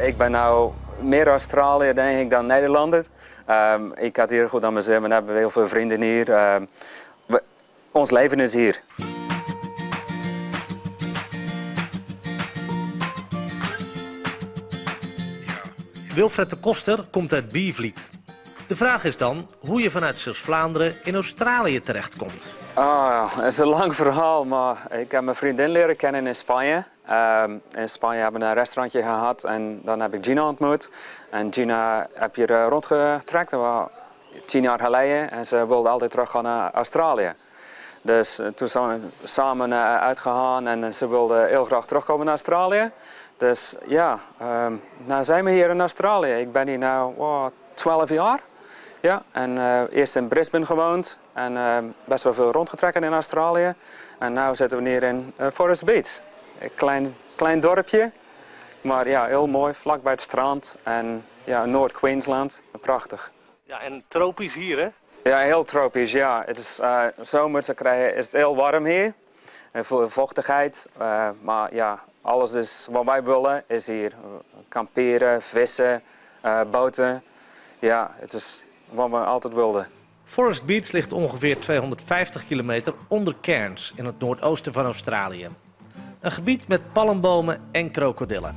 Ik ben nou meer Australiër denk ik dan Nederlander. Ik had hier goed aan mijn zin, we hebben heel veel vrienden hier. Ons leven is hier. Wilfred de Koster komt uit Biervliet. De vraag is dan hoe je vanuit Zeeuws-Vlaanderen in Australië terechtkomt. Het is een lang verhaal, maar ik heb mijn vriendin leren kennen in Spanje. In Spanje hebben we een restaurantje gehad en dan heb ik Gina ontmoet. En Gina heb je rondgetrekt, dat was 10 jaar geleden. En ze wilde altijd terug gaan naar Australië. Dus toen zijn we samen uitgegaan en ze wilde heel graag terugkomen naar Australië. Dus ja, nou zijn we hier in Australië. Ik ben hier nu 12 jaar. Ja, en eerst in Brisbane gewoond en best wel veel rondgetrokken in Australië. En nu zitten we hier in Forest Beach. Een klein dorpje, maar ja, heel mooi, vlakbij het strand en ja, Noord-Queensland. Prachtig. Ja, en tropisch hier, hè? Ja, heel tropisch, ja. Het is zomers is het heel warm hier. En veel vochtigheid, maar ja, alles is wat wij willen is hier. Kamperen, vissen, boten. Ja, het is wat we altijd wilden. Forest Beach ligt ongeveer 250 kilometer onder Cairns in het noordoosten van Australië. Een gebied met palmbomen en krokodillen.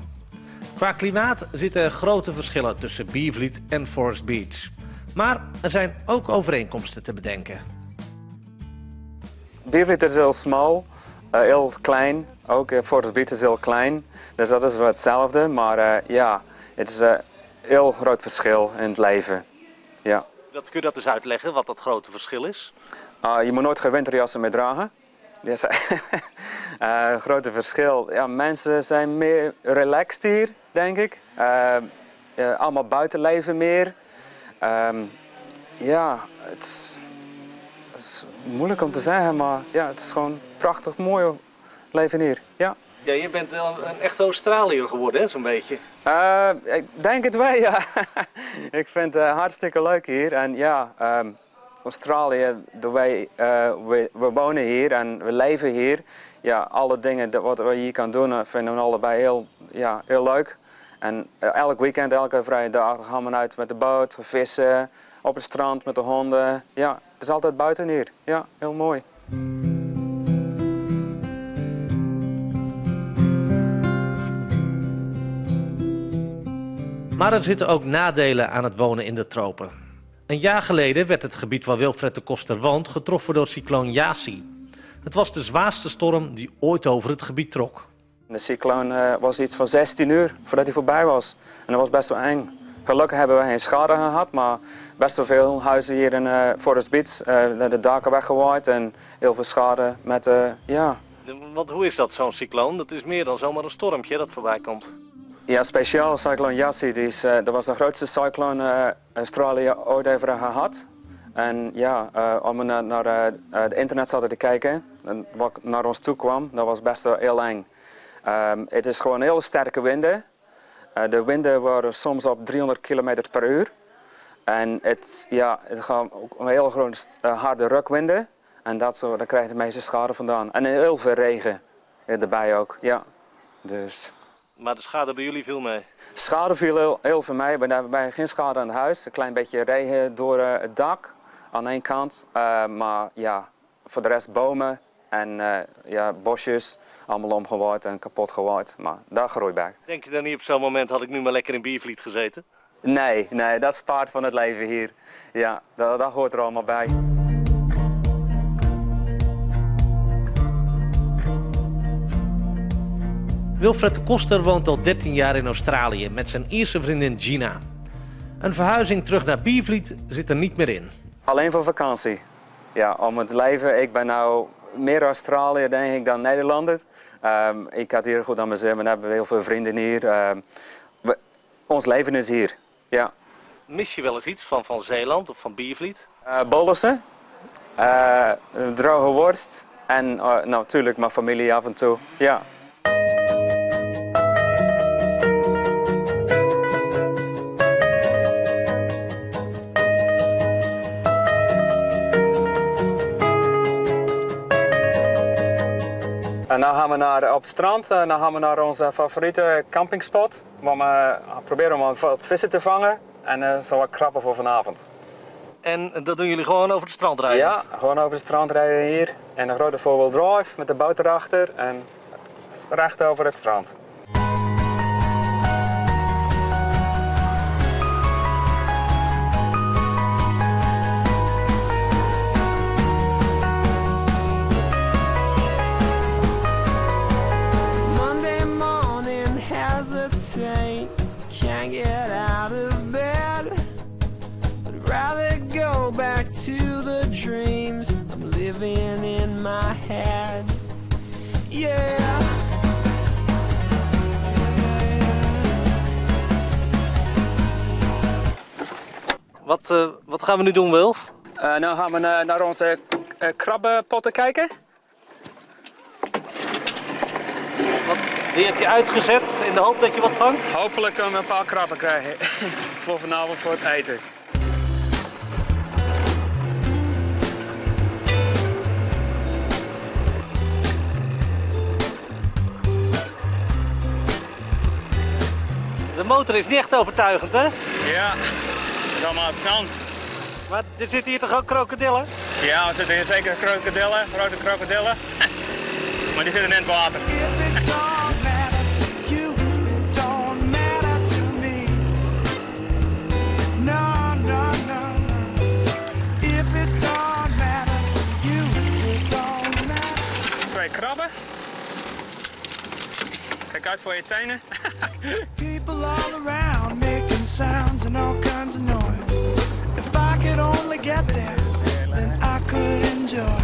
Qua klimaat zitten er grote verschillen tussen Biervliet en Forest Beach. Maar er zijn ook overeenkomsten te bedenken. Biervliet is heel smal, heel klein. Ook Forest Beach is heel klein. Dus dat is wel hetzelfde. Maar ja, het is een heel groot verschil in het leven. Ja. Kun je dat eens uitleggen, wat dat grote verschil is? Je moet nooit geen winterjassen mee dragen. Dat is een grote verschil. Ja, mensen zijn meer relaxed hier, denk ik. Allemaal buitenleven meer. Ja, het is moeilijk om te zeggen, maar ja, het is gewoon prachtig mooi leven hier. Ja. Ja, je bent een echte Australiër geworden, hè, zo'n beetje. Ik denk het wel, ja. Ik vind het hartstikke leuk hier. En ja, Australië, we wonen hier en we leven hier. Ja, alle dingen wat we hier kan doen, vinden we allebei heel leuk. En elk weekend, elke vrije dag gaan we uit met de boot, vissen, op het strand met de honden. Ja, het is altijd buiten hier. Ja, heel mooi. Maar er zitten ook nadelen aan het wonen in de tropen. Een jaar geleden werd het gebied waar Wilfred de Koster woont getroffen door cycloon Yasi. Het was de zwaarste storm die ooit over het gebied trok. De cycloon was iets van 16 uur voordat hij voorbij was. En dat was best wel eng. Gelukkig hebben we geen schade gehad, maar best wel veel huizen hier in Forest Beach. De daken weggewaaid en heel veel schade met, ja. Want hoe is dat, zo'n cycloon? Dat is meer dan zomaar een stormpje dat voorbij komt. Ja, speciaal cycloon Yasi. Dat was de grootste cycloon Australië ooit heeft gehad. En ja, om we naar het internet zaten te kijken, en wat naar ons toe kwam, dat was best wel heel eng. Het is gewoon heel sterke winden. De winden waren soms op 300 km per uur. En het gaat ook een heel grote harde rukwinden. En daar krijg je de meeste schade vandaan. En heel veel regen erbij ook, ja. Dus. Maar de schade bij jullie viel mee? Schade viel heel veel mee. We hebben geen schade aan het huis. Een klein beetje regen door het dak aan één kant. Maar ja, voor de rest bomen en bosjes. Allemaal omgewaaid en kapot gewaaid. Maar daar groeit bij. Denk je dan niet op zo'n moment had ik nu maar lekker in Biervliet gezeten? Nee, dat is part van het leven hier. Ja, dat hoort er allemaal bij. Wilfred de Koster woont al 13 jaar in Australië met zijn Ierse vriendin Gina. Een verhuizing terug naar Biervliet zit er niet meer in. Alleen voor vakantie. Ja, om het leven. Ik ben nou meer Australiër denk ik dan Nederlander. Ik had hier goed aan mijn zin, we hebben heel veel vrienden hier. Ons leven is hier. Ja. Mis je wel eens iets van Zeeland of van Biervliet? Bollussen, droge worst en natuurlijk mijn familie af en toe. Ja. En nu gaan we op het strand, nu gaan we naar onze favoriete campingspot. Waar we proberen om wat vissen te vangen en zo wat krabben voor vanavond. En dat doen jullie gewoon over het strand rijden? Ja, gewoon over het strand rijden hier. En een grote four-wheel drive met de boot erachter en recht over het strand. Can't get out of bed, I'd rather go back to the dreams I'm living in my head. Yeah. Wat gaan we nu doen, Wilf? Nu gaan we naar onze krabbenpotten kijken. Die heb je uitgezet in de hoop dat je wat vangt? Hopelijk kunnen we een paar krabben krijgen voor vanavond voor het eten. De motor is niet echt overtuigend, hè? Ja, het is allemaal het zand. Maar er zitten hier toch ook krokodillen? Ja, er zitten hier zeker krokodillen, grote krokodillen. Maar die zitten in het water. Twee krabben. Kijk uit voor je tenen. People all around making sounds and all kinds of noise. If I could only get there, then I could enjoy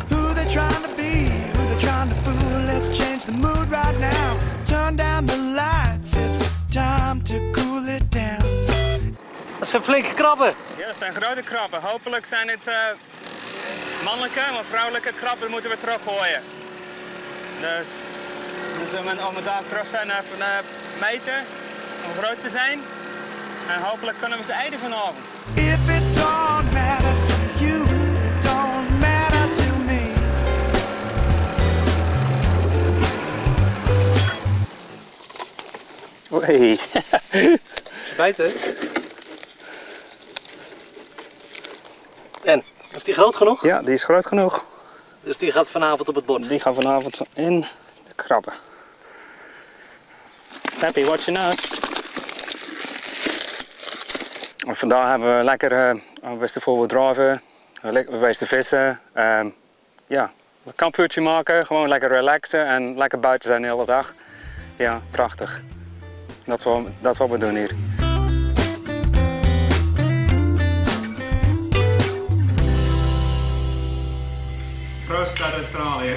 who they're trying to be, who they're trying to fool. Let's change the mood right now. Turn down the lights, it's time to cool it down. Dat zijn flinke krabben. Ja, dat zijn grote krabben. Hopelijk zijn het mannelijke, maar vrouwelijke krabben moeten we teruggooien. Dus om we daar terug zijn even meten, hoe groot ze zijn. En hopelijk kunnen we ze eten vanavond. If it don't matter to you, it don't matter to me. Oei. Bijten. En, is die groot genoeg? Ja, die is groot genoeg. Dus die gaat vanavond op het bord? Die gaan vanavond in de krabben. Happy, watch your nose. En vandaag hebben we lekker westen voor driven, we westen vissen. Ja, een kampvuurtje maken, gewoon lekker relaxen en lekker buiten zijn de hele dag. Ja, prachtig. Dat is wat we doen hier. Proost uit Australië.